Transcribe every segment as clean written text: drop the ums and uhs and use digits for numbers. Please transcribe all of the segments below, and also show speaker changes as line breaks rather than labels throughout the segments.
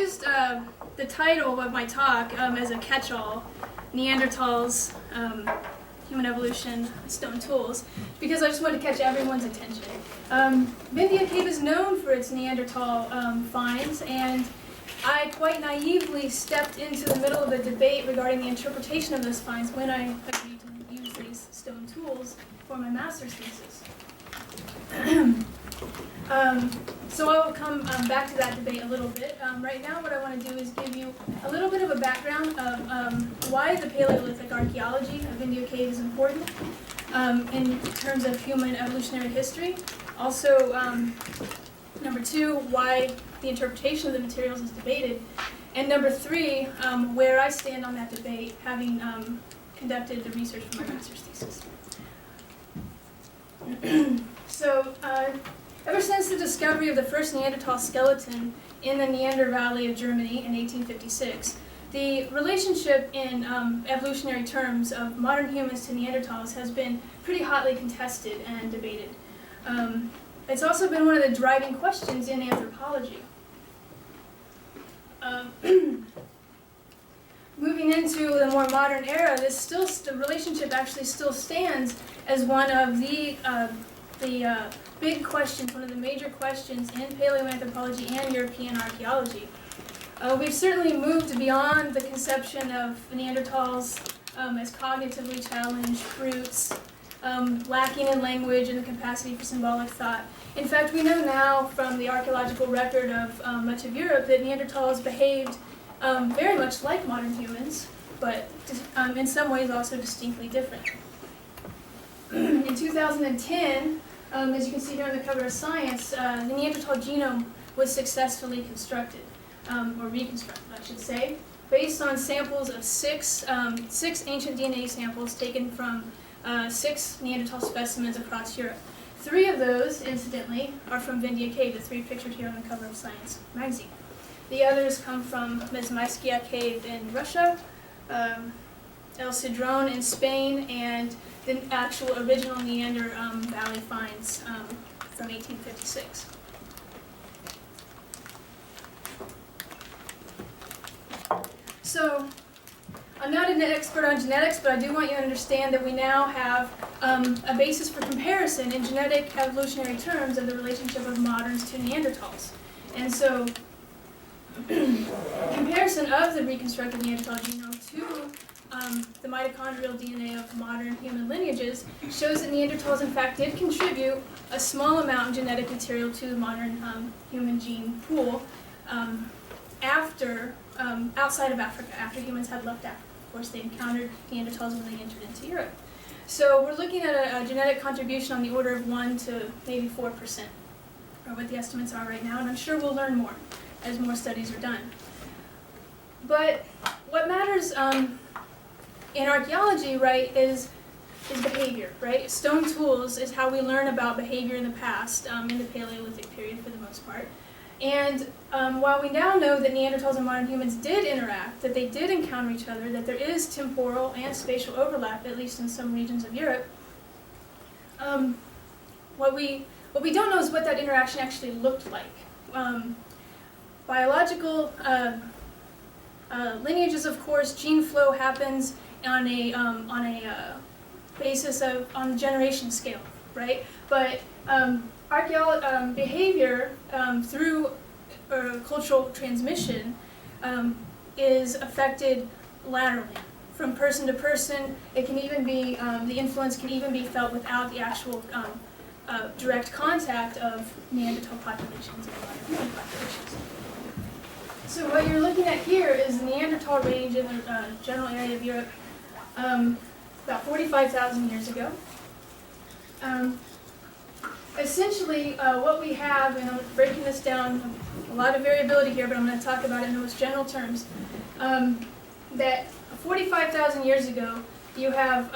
used the title of my talk as a catch-all, Neandertals, Human Evolution, Stone Tools, because I just wanted to catch everyone's attention. Vindija Cave is known for its Neanderthal finds, and I quite naively stepped into the middle of a debate regarding the interpretation of those finds when I agreed to use these stone tools for my master's thesis. So I will come back to that debate a little bit. Right now what I want to do is give you a little bit of a background of why the Paleolithic Archeology of Vindija Cave is important in terms of human evolutionary history. Also, number two, why the interpretation of the materials is debated. And number three, where I stand on that debate, having conducted the research for my master's thesis. So, ever since the discovery of the first Neanderthal skeleton in the Neander Valley of Germany in 1856, the relationship in evolutionary terms of modern humans to Neanderthals has been pretty hotly contested and debated. It's also been one of the driving questions in anthropology. Moving into the more modern era, the relationship actually still stands as one of the big questions, one of the major questions in paleoanthropology and European archaeology. We've certainly moved beyond the conception of Neanderthals as cognitively challenged brutes, lacking in language and the capacity for symbolic thought. In fact, we know now from the archaeological record of much of Europe that Neanderthals behaved very much like modern humans, but in some ways also distinctly different. In 2010, as you can see here on the cover of Science, the Neanderthal genome was successfully constructed, or reconstructed, I should say, based on samples of six ancient DNA samples taken from 6 Neanderthal specimens across Europe. 3 of those, incidentally, are from Vindija Cave, the 3 pictured here on the cover of Science magazine. The others come from Mezmaiskia Cave in Russia, El Cedrón in Spain, and the actual original Neander Valley finds from 1856. So, I'm not an expert on genetics, but I do want you to understand that we now have a basis for comparison in genetic evolutionary terms of the relationship of moderns to Neanderthals. And so, comparison of the reconstructed Neanderthal genome to the mitochondrial DNA of modern human lineages shows that Neanderthals in fact did contribute a small amount of genetic material to the modern human gene pool outside of Africa, after humans had left Africa. Of course, they encountered Neanderthals when they entered into Europe. So we're looking at a genetic contribution on the order of 1 to maybe 4%, or what the estimates are right now, and I'm sure we'll learn more as more studies are done. But what matters in archaeology, right, is behavior, right? Stone tools is how we learn about behavior in the past, in the Paleolithic period for the most part. And while we now know that Neanderthals and modern humans did interact, that they did encounter each other, that there is temporal and spatial overlap, at least in some regions of Europe, what we don't know is what that interaction actually looked like. Biological lineages, of course, gene flow happens on a basis of on the generation scale, right? But behavior through cultural transmission is affected laterally, from person to person. It can even be the influence can even be felt without the actual direct contact of Neanderthal populations and modern human populations. So what you're looking at here is the Neanderthal range in the general area of Europe about 45,000 years ago. Essentially, what we have, and I'm breaking this down, a lot of variability here, but I'm going to talk about it in the most general terms, that 45,000 years ago, you have,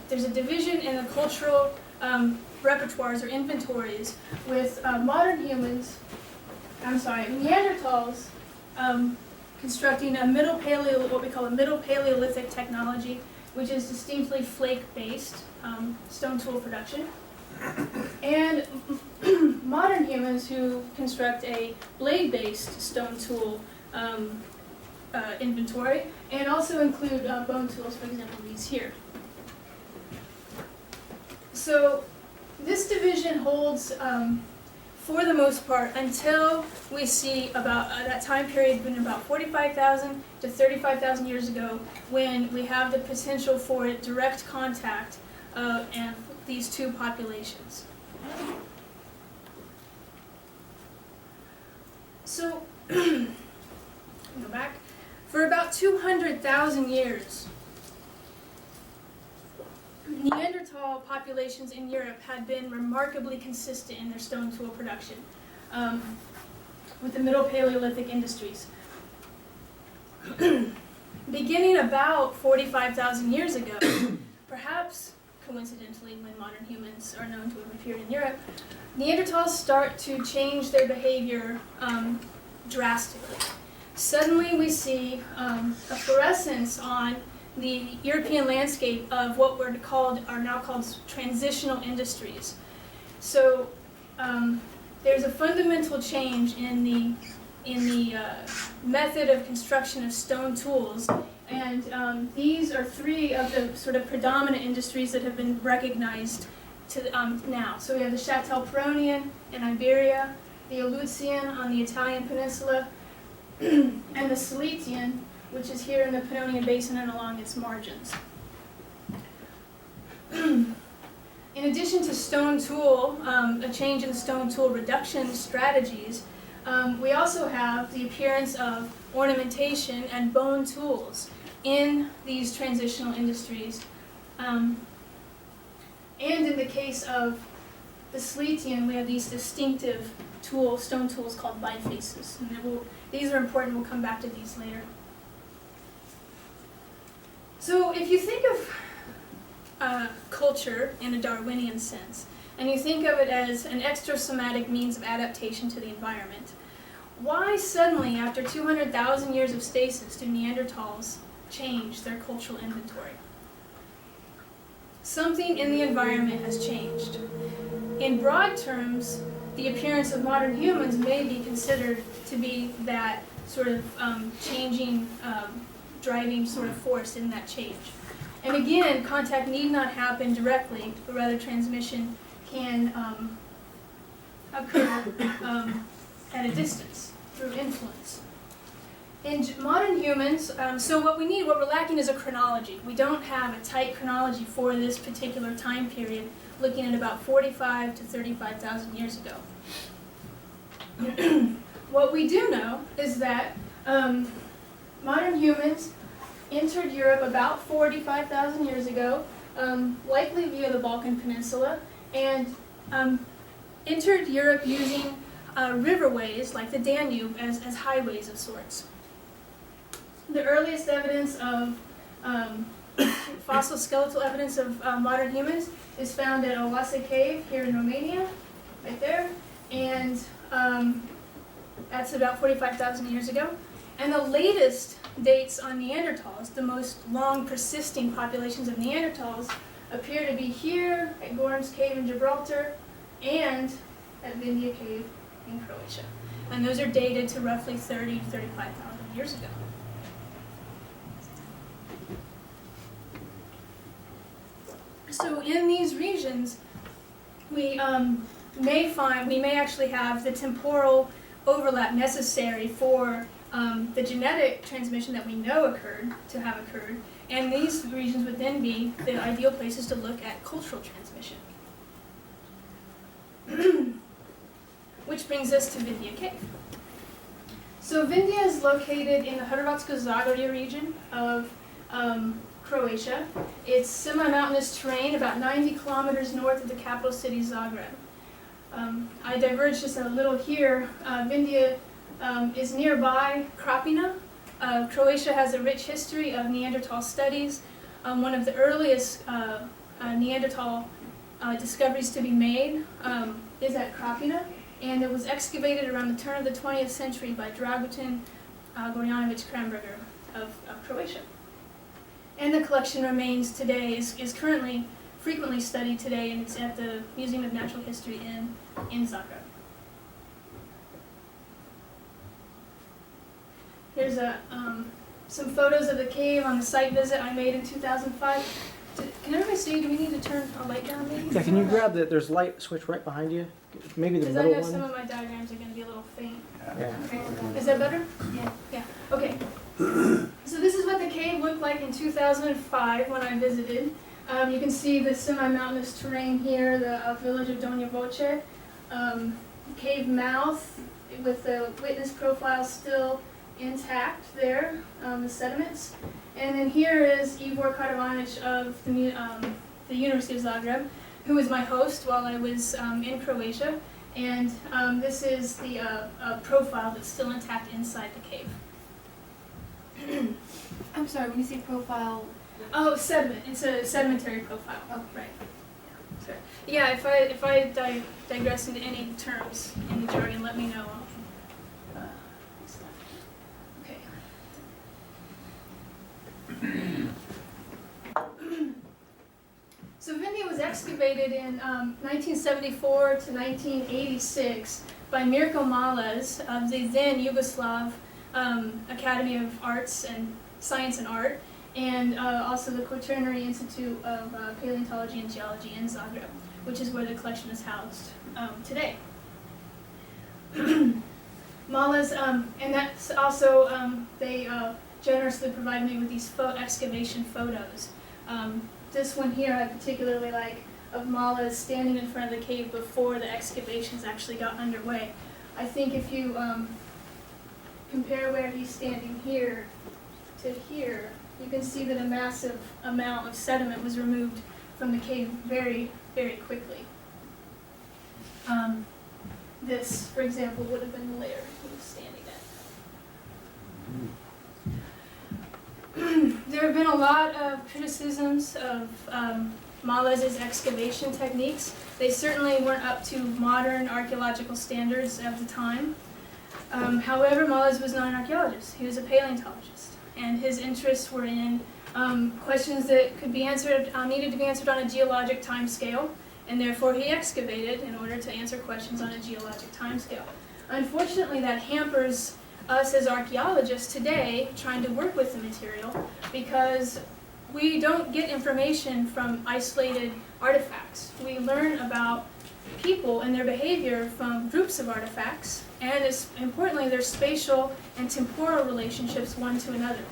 there's a division in the cultural repertoires or inventories with Neanderthals constructing what we call a middle Paleolithic technology, which is distinctly flake-based stone tool production. And modern humans who construct a blade-based stone tool inventory, and also include bone tools, for example, these here. So this division holds for the most part until we see about that time period when about 45,000 to 35,000 years ago, when we have the potential for direct contact and these two populations. So, go back. For about 200,000 years, Neanderthal populations in Europe had been remarkably consistent in their stone tool production with the Middle Paleolithic industries. Beginning about 45,000 years ago, perhaps coincidentally when modern humans are known to have appeared in Europe, Neanderthals start to change their behavior drastically. Suddenly we see a fluorescence on the European landscape of what are now called transitional industries. So there's a fundamental change in the method of construction of stone tools, and these are three of the sort of predominant industries that have been recognized to now. So we have the Châtel-Perronian in Iberia, the Aleutian on the Italian peninsula, and the Silesian, which is here in the Pannonian Basin and along its margins. In addition to stone tool, a change in stone tool reduction strategies, we also have the appearance of ornamentation and bone tools in these transitional industries. And in the case of the Silesian, we have these distinctive stone tools called bifaces. And these are important, we'll come back to these later. So if you think of culture in a Darwinian sense, and you think of it as an extrasomatic means of adaptation to the environment, why suddenly, after 200,000 years of stasis, do Neanderthals change their cultural inventory? Something in the environment has changed. In broad terms, the appearance of modern humans may be considered to be that sort of changing, driving sort of force in that change. And again, contact need not happen directly, but rather transmission can occur at a distance through influence. In modern humans, so what we're lacking is a chronology. We don't have a tight chronology for this particular time period, looking at about 45 to 35,000 years ago. What we do know is that modern humans entered Europe about 45,000 years ago, likely via the Balkan Peninsula, and entered Europe using riverways like the Danube as highways of sorts. The earliest evidence of fossil skeletal evidence of modern humans is found at Oase Cave here in Romania, right there, and that's about 45,000 years ago. And the latest dates on Neanderthals, the most long persisting populations of Neanderthals, appear to be here at Gorham's Cave in Gibraltar and at Vindija Cave in Croatia. And those are dated to roughly 30 to 35,000 years ago. So in these regions, we may actually have the temporal overlap necessary for the genetic transmission that we know occurred, and these regions would then be the ideal places to look at cultural transmission. Which brings us to Vindija Cave. So Vindija is located in the Hrvatsko-Zagorje region of Croatia. It's semi-mountainous terrain, about 90 kilometers north of the capital city, Zagreb. I diverged just a little here. Vindija is nearby Krapina. Croatia has a rich history of Neanderthal studies. One of the earliest Neanderthal discoveries to be made is at Krapina, and it was excavated around the turn of the 20th century by Dragutin Gorjanović Kramberger of Croatia. And the collection remains today, is currently frequently studied today, and it's at the Museum of Natural History in Zagreb. Here's some photos of the cave on the site visit I made in 2005. Can everybody see? Do we need to turn a light down maybe?
Yeah, can you grab that? There's light switch right behind you. Maybe the
Because I
middle
know some
one.
of my diagrams are going to be a little faint.
Yeah.
Is that better? Yeah. Yeah. Okay. So this is what the cave looked like in 2005 when I visited. You can see the semi-mountainous terrain here, the village of Dona Voce, cave mouth with the witness profile still intact there, the sediments. And then here is Ivor Karavanic of the University of Zagreb, who was my host while I was in Croatia. And this is the profile that's still intact inside the cave.
I'm sorry, when you say profile...
Oh, sediment. It's a sedimentary profile.
Oh,
right. Yeah, sorry. Yeah, if I digress into any terms in the jargon, let me know. Okay. So Vindija was excavated in 1974 to 1986 by Mirko Malez of the then Yugoslav Academy of Arts and Science and Art, and also the Quaternary Institute of Paleontology and Geology in Zagreb, which is where the collection is housed today. Malez, and that's also, they generously provided me with these excavation photos. This one here I particularly like, of Malez standing in front of the cave before the excavations actually got underway. I think if you compare where he's standing here to here, you can see that a massive amount of sediment was removed from the cave very, very quickly. This, for example, would have been the layer he was standing at. There have been a lot of criticisms of Malez's excavation techniques. They certainly weren't up to modern archaeological standards of the time. However, Malez was not an archaeologist. He was a paleontologist, and his interests were in questions that could be answered, needed to be answered on a geologic time scale, and therefore he excavated in order to answer questions on a geologic time scale. Unfortunately, that hampers us as archaeologists today trying to work with the material, because we don't get information from isolated artifacts. We learn about people and their behavior from groups of artifacts, and importantly, their spatial and temporal relationships one to another.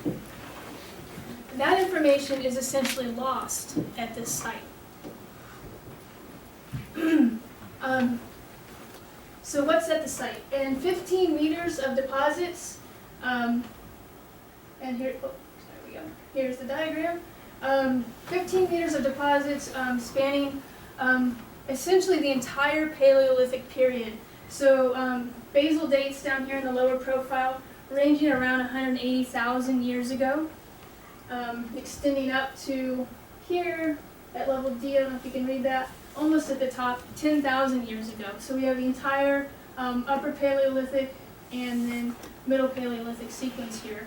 That information is essentially lost at this site. So what's at the site? In 15 meters of deposits, and here, oh, there we go. Here's the diagram. 15 meters of deposits spanning essentially the entire Paleolithic period. So basal dates down here in the lower profile, ranging around 180,000 years ago, extending up to here at level D. I don't know if you can read that. Almost at the top, 10,000 years ago. So we have the entire Upper Paleolithic and then Middle Paleolithic sequence here.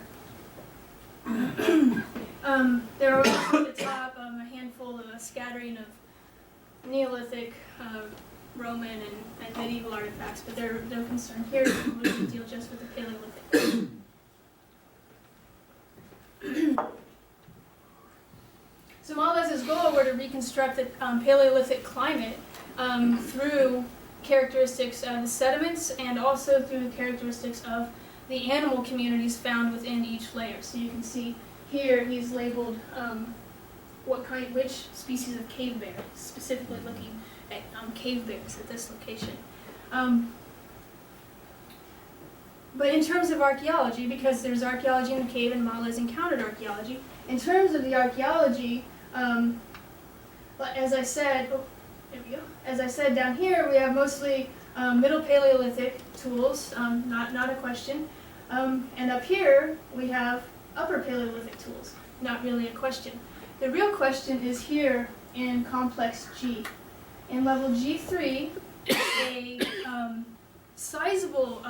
There are also at the top a handful of a scattering of Neolithic, Roman, and medieval artifacts, but they're no concern here. We're going to deal just with the Paleolithic. So Malez's goal were to reconstruct the Paleolithic climate through characteristics of the sediments and also through the characteristics of the animal communities found within each layer. So you can see here he's labeled which species of cave bear, specifically looking at cave bears at this location. But in terms of archaeology, because there's archaeology in the cave and Malez encountered archaeology, in terms of the archaeology, as I said, as I said down here, we have mostly Middle Paleolithic tools, not a question. And up here, we have Upper Paleolithic tools, not really a question. The real question is here in complex G. In level G3, a sizable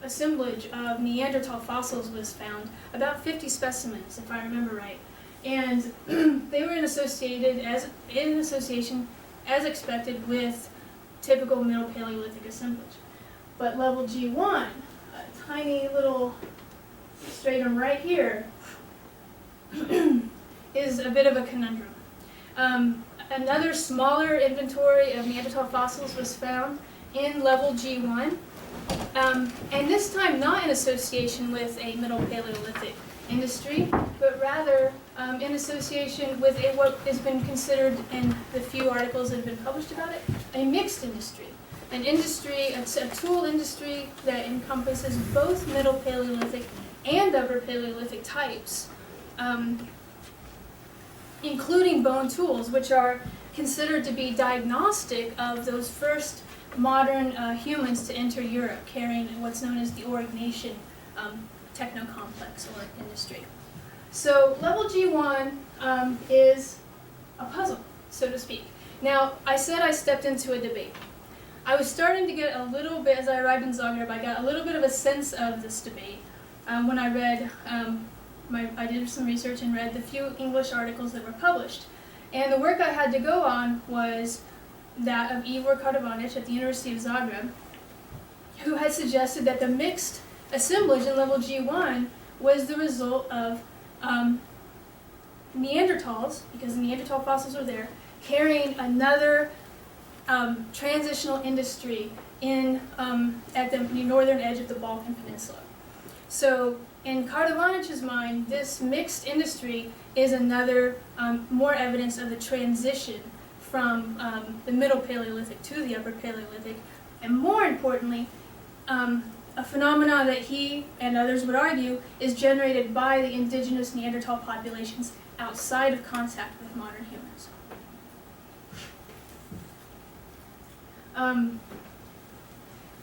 assemblage of Neanderthal fossils was found, about 50 specimens, if I remember right. And they were in association, as expected, with typical Middle Paleolithic assemblage. But level G1, a tiny little stratum right here is a bit of a conundrum. Another smaller inventory of Neanderthal fossils was found in level G1, and this time not in association with a Middle Paleolithic industry, but rather in association with what has been considered in the few articles that have been published about it, a mixed industry. An industry, a tool industry that encompasses both Middle Paleolithic and Upper Paleolithic types, including bone tools, which are considered to be diagnostic of those first modern humans to enter Europe, carrying what's known as the Aurignacian techno-complex or industry. So level G1 is a puzzle, so to speak. Now, I said I stepped into a debate. I was starting to get a little bit, as I arrived in Zagreb, I got a little bit of a sense of this debate when I read, I did some research and read the few English articles that were published. And the work I had to go on was that of Ivor Karadonic at the University of Zagreb, who had suggested that the mixed assemblage in level G1 was the result of Neanderthals, because the Neanderthal fossils are there, carrying another transitional industry at the northern edge of the Balkan Peninsula. So in Kardovanic's mind, this mixed industry is another more evidence of the transition from the Middle Paleolithic to the Upper Paleolithic, and more importantly, a phenomenon that he and others would argue is generated by the indigenous Neanderthal populations outside of contact with modern humans.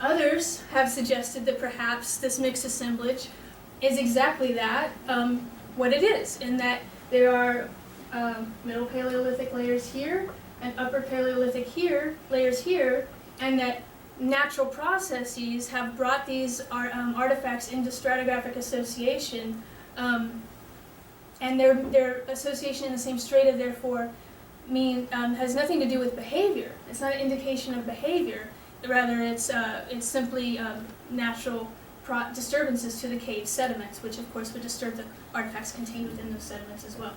Others have suggested that perhaps this mixed assemblage is exactly that, what it is, in that there are Middle Paleolithic layers here and Upper Paleolithic layers here, and that natural processes have brought these artifacts into stratigraphic association, and their association in the same strata therefore has nothing to do with behavior. It's not an indication of behavior. Rather, it's simply natural disturbances to the cave sediments, which of course would disturb the artifacts contained within those sediments as well.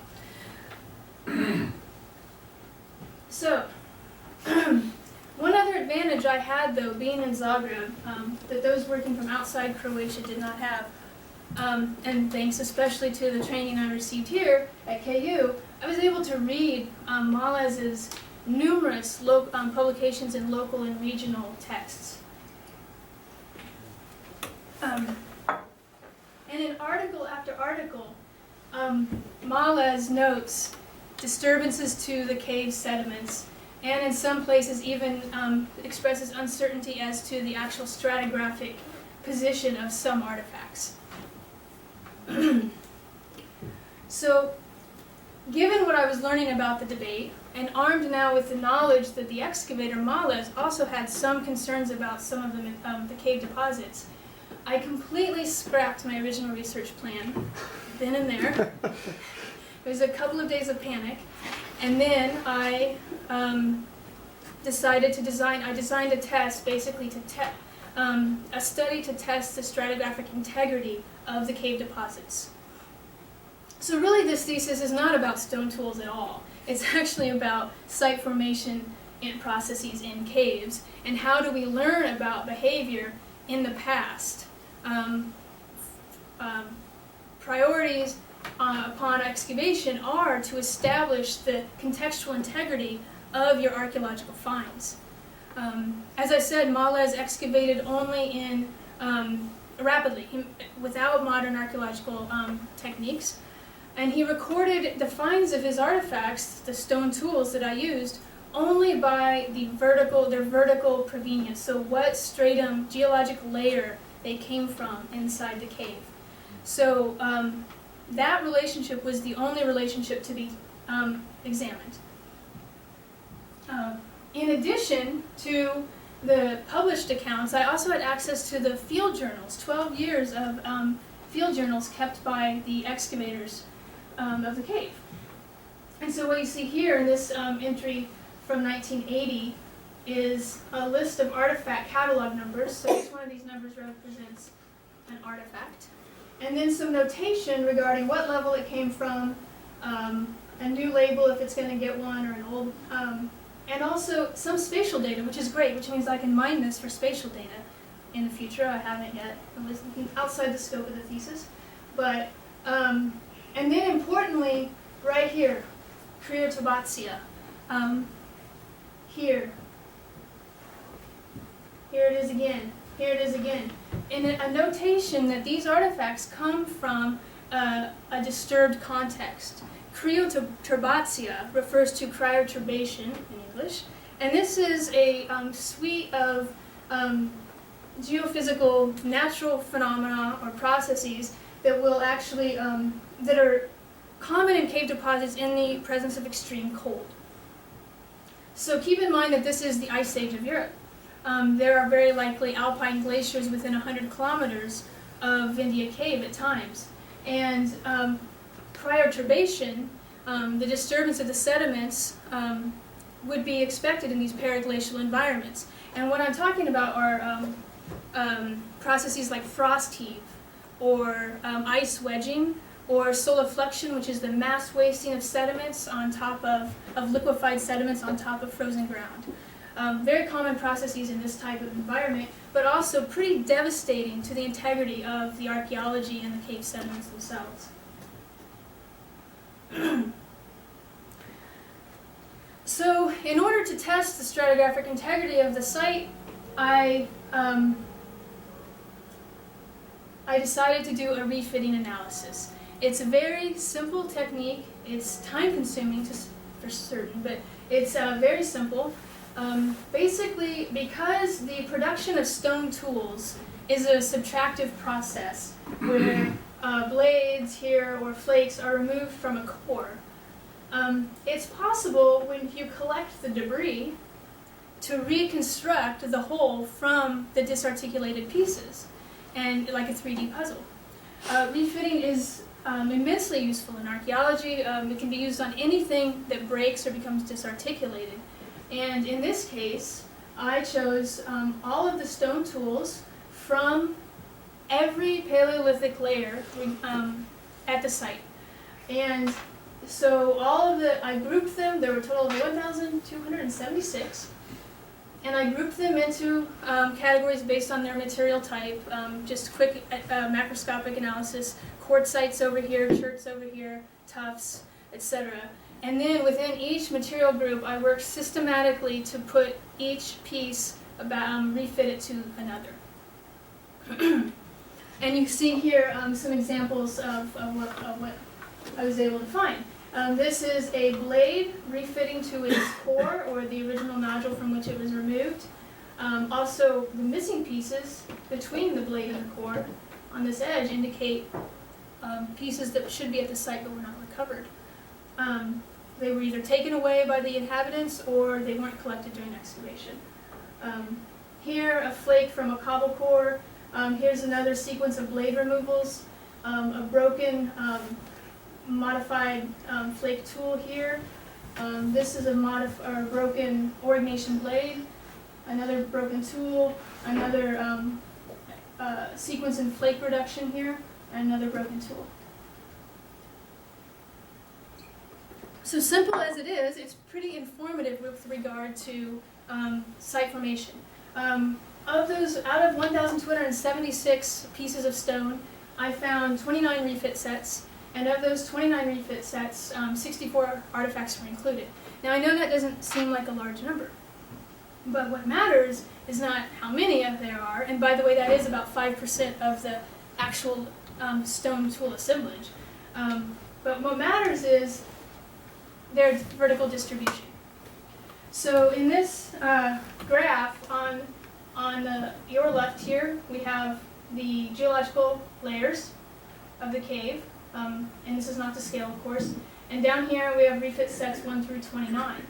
So, one other advantage I had, though, being in Zagreb, that those working from outside Croatia did not have, and thanks especially to the training I received here at KU, I was able to read Malez's numerous publications in local and regional texts. And in article after article, Malez notes disturbances to the cave sediments, and in some places even expresses uncertainty as to the actual stratigraphic position of some artifacts. So, given what I was learning about the debate, and armed now with the knowledge that the excavator Malez also had some concerns about some of the cave deposits, I completely scrapped my original research plan, then and there. It was a couple of days of panic, and then I decided to designed a test, basically a study to test the stratigraphic integrity of the cave deposits. So really this thesis is not about stone tools at all. It's actually about site formation and processes in caves, and how do we learn about behavior in the past. Priorities upon excavation are to establish the contextual integrity of your archaeological finds. As I said, Malez excavated only rapidly, without modern archaeological techniques, and he recorded the finds of his artifacts, the stone tools that I used, only by their vertical provenience, so what stratum, geologic layer they came from inside the cave. So that relationship was the only relationship to be examined. In addition to the published accounts, I also had access to the field journals, 12 years of field journals kept by the excavators of the cave. And so what you see here in this entry from 1980 is a list of artifact catalog numbers. So each one of these numbers represents an artifact. and then some notation regarding what level it came from, a new label if it's going to get one, or an old, and also some spatial data, which is great, which means I can mine this for spatial data in the future. I haven't yet. It was outside the scope of the thesis. But, and then importantly, right here, Criotabatia. Here. Here it is again. Here it is again. In a notation that these artifacts come from a disturbed context. Crioturbatia refers to cryoturbation in English, and this is a suite of geophysical natural phenomena or processes that will actually, that are common in cave deposits in the presence of extreme cold. So keep in mind that this is the Ice Age of Europe. There are very likely alpine glaciers within 100 kilometers of Vindija Cave at times. And cryoturbation, the disturbance of the sediments, would be expected in these paraglacial environments. And what I'm talking about are processes like frost heave, or ice wedging, or solifluction, which is the mass wasting of sediments on top of liquefied sediments on top of frozen ground. Very common processes in this type of environment, but also pretty devastating to the integrity of the archaeology and the cave sediments themselves. So, in order to test the stratigraphic integrity of the site, I decided to do a refitting analysis. It's a very simple technique. It's time-consuming for certain, but it's very simple. Basically, because the production of stone tools is a subtractive process where blades here or flakes are removed from a core, it's possible when you collect the debris to reconstruct the whole from the disarticulated pieces, and like a 3D puzzle. Refitting is immensely useful in archaeology. It can be used on anything that breaks or becomes disarticulated. And in this case, I chose all of the stone tools from every Paleolithic layer at the site. And so I grouped them. There were a total of 1,276. And I grouped them into categories based on their material type, just quick macroscopic analysis, quartzites over here, cherts over here, tufts, etc. And then within each material group, I worked systematically to put each piece, refit it to another. And you see here some examples of what I was able to find. This is a blade refitting to its core, or the original nodule from which it was removed. Also, the missing pieces between the blade and the core on this edge indicate pieces that should be at the site but were not recovered. They were either taken away by the inhabitants or they weren't collected during excavation. Here, a flake from a cobble core. Here's another sequence of blade removals. A broken modified flake tool here. This is a broken orignation blade. Another broken tool. Another sequence in flake reduction here. And another broken tool. So simple as it is, it's pretty informative with regard to site formation. Out of 1,276 pieces of stone, I found 29 refit sets, and of those 29 refit sets, 64 artifacts were included. Now I know that doesn't seem like a large number, but what matters is not how many of there are, and by the way, that is about 5% of the actual stone tool assemblage. But what matters is their vertical distribution. So in this graph on your left here, we have the geological layers of the cave, and this is not to scale, of course. And down here we have refit sets 1 through 29.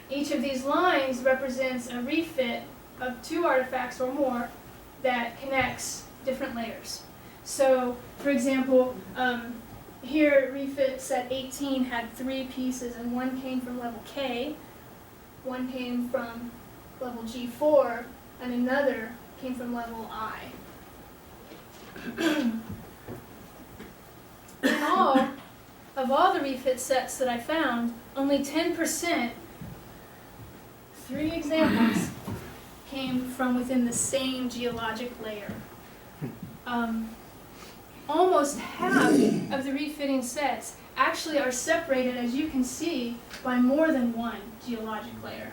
Each of these lines represents a refit of 2 artifacts or more that connects different layers. So, for example, here refit set 18 had 3 pieces, and one came from level K, one came from level G4, and another came from level I. of all the refit sets that I found, only 10%, 3 examples, came from within the same geologic layer. Almost half of the refitting sets actually are separated, as you can see, by more than one geologic layer.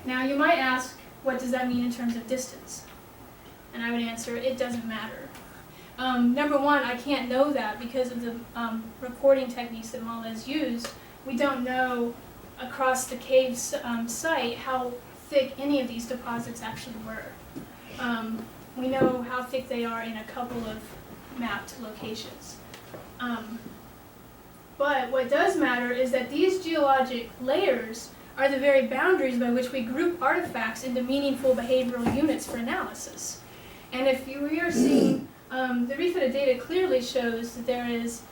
Now you might ask, what does that mean in terms of distance? And I would answer, it doesn't matter. Number one, I can't know that because of the recording techniques that Malez used. We don't know across the cave site how thick any of these deposits actually were. We know how thick they are in a couple of mapped locations. But what does matter is that these geologic layers are the very boundaries by which we group artifacts into meaningful behavioral units for analysis. And if we are seeing, the refitted data clearly shows that there is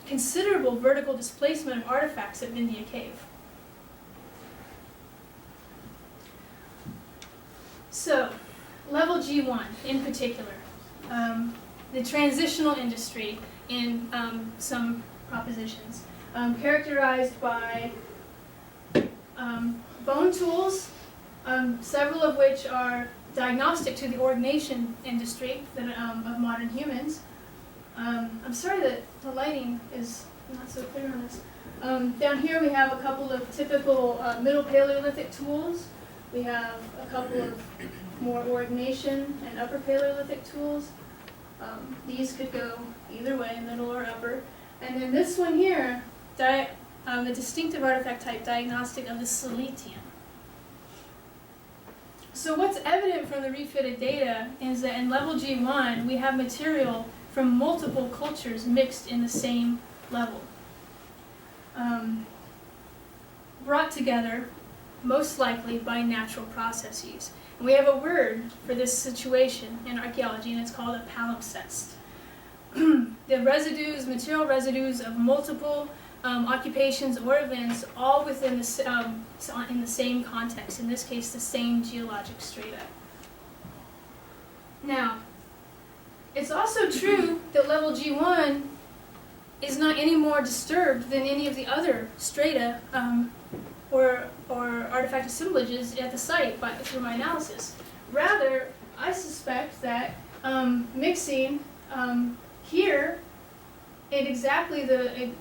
considerable vertical displacement of artifacts at Vindija Cave. So, level G1 in particular, the transitional industry in some propositions, characterized by bone tools, several of which are diagnostic to the ordination industry of modern humans. I'm sorry that the lighting is not so clear on this. Down here we have a couple of typical Middle Paleolithic tools. We have a couple of more ordination and Upper Paleolithic tools. These could go either way, middle or upper. And then this one here, a distinctive artifact type diagnostic of the Siletian. So what's evident from the refitted data is that in level G1 we have material from multiple cultures mixed in the same level. Brought together, most likely by natural processes. And we have a word for this situation in archaeology, and it's called a palimpsest. The residues, material residues of multiple occupations or events, all within in the same context, in this case the same geologic strata. Now, it's also true that level G1 is not any more disturbed than any of the other strata or artifact assemblages at the site through my analysis. Rather, I suspect that mixing here in exactly the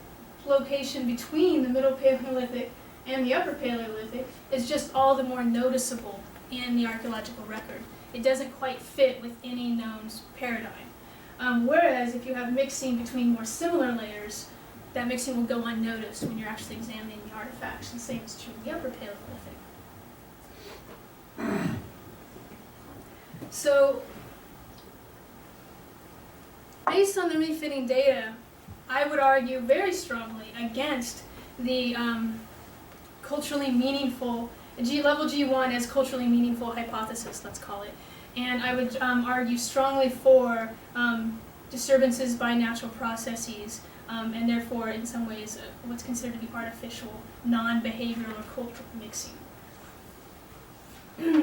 location between the Middle Paleolithic and the Upper Paleolithic is just all the more noticeable in the archaeological record. It doesn't quite fit with any known paradigm. Whereas if you have mixing between more similar layers, that mixing will go unnoticed when you're actually examining the artifacts. The same is true of the Upper Paleolithic. So, based on the refitting data, I would argue very strongly against the culturally meaningful, level G1 as culturally meaningful hypothesis, let's call it. And I would argue strongly for disturbances by natural processes, and therefore, in some ways, what's considered to be artificial, non-behavioral or cultural mixing.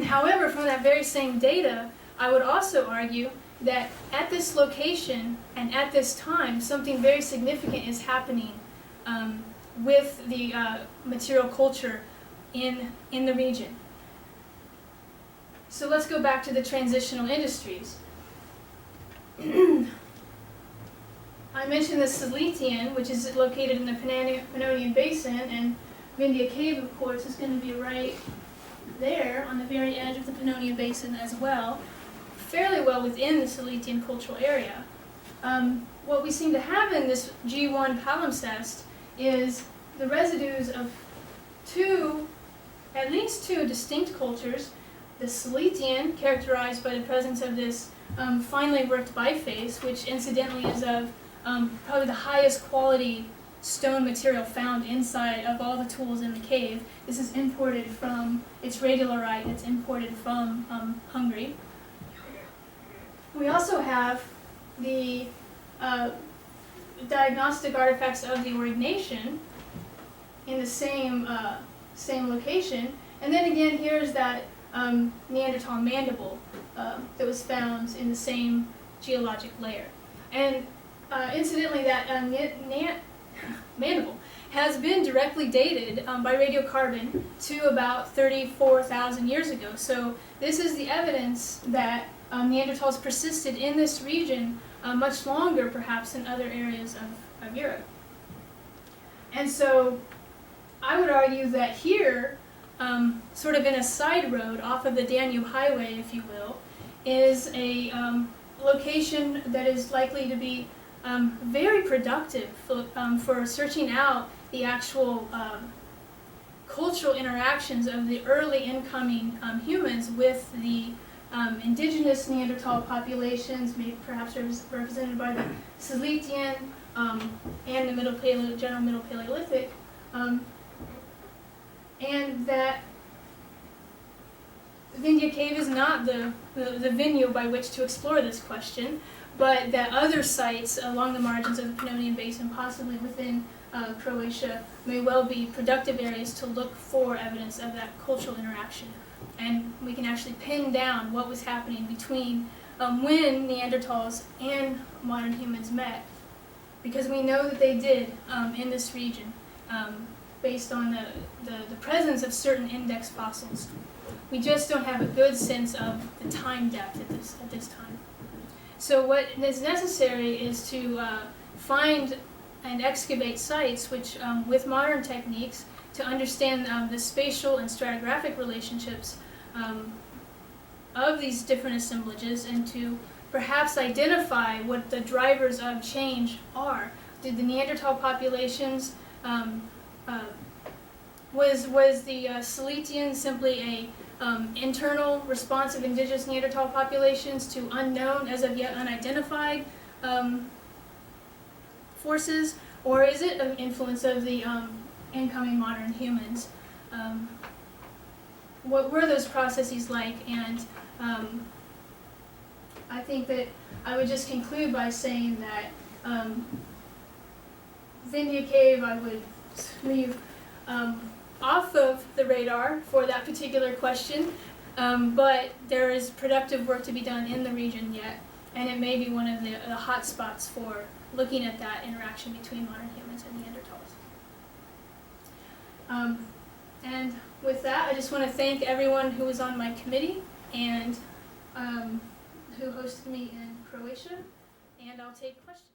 However, from that very same data, I would also argue that at this location and at this time, something very significant is happening with the material culture in the region. So let's go back to the transitional industries. I mentioned the Siletian, which is located in the Pannonian Basin, and Vindija Cave, of course, is going to be right there on the very edge of the Pannonian Basin as well, fairly well within the Siletian cultural area. What we seem to have in this G1 palimpsest is the residues of at least two distinct cultures. The Siletian, characterized by the presence of this finely worked biface, which incidentally is of probably the highest quality stone material found inside of all the tools in the cave. This is imported from, it's radiolite, it's imported from Hungary. We also have the diagnostic artifacts of the ordination in the same location. And then again, here's that Neanderthal mandible that was found in the same geologic layer. And incidentally, that mandible, has been directly dated by radiocarbon to about 34,000 years ago. So this is the evidence that Neanderthals persisted in this region much longer, perhaps, than other areas of Europe. And so I would argue that here, sort of in a side road off of the Danube Highway, if you will, is a location that is likely to be very productive for searching out the actual cultural interactions of the early incoming humans with the indigenous Neanderthal populations, maybe perhaps represented by the Silesian and the general Middle Paleolithic, and that Vindija Cave is not the venue by which to explore this question, but that other sites along the margins of the Pannonian Basin, possibly within Croatia, may well be productive areas to look for evidence of that cultural interaction. And we can actually pin down what was happening between when Neanderthals and modern humans met, because we know that they did in this region, based on the presence of certain index fossils. We just don't have a good sense of the time depth at this time. So what is necessary is to find and excavate sites which, with modern techniques, to understand the spatial and stratigraphic relationships of these different assemblages, and to perhaps identify what the drivers of change are. Did the Neanderthal populations, was the Silesian simply a internal response of indigenous Neanderthal populations to unknown, as of yet unidentified forces, or is it an influence of the incoming modern humans? What were those processes like? And I think that I would just conclude by saying that Vindija Cave I would leave off of the radar for that particular question, but there is productive work to be done in the region yet, and it may be one of the hot spots for looking at that interaction between modern humans and Neanderthals. And with that, I just want to thank everyone who was on my committee and who hosted me in Croatia, and I'll take questions.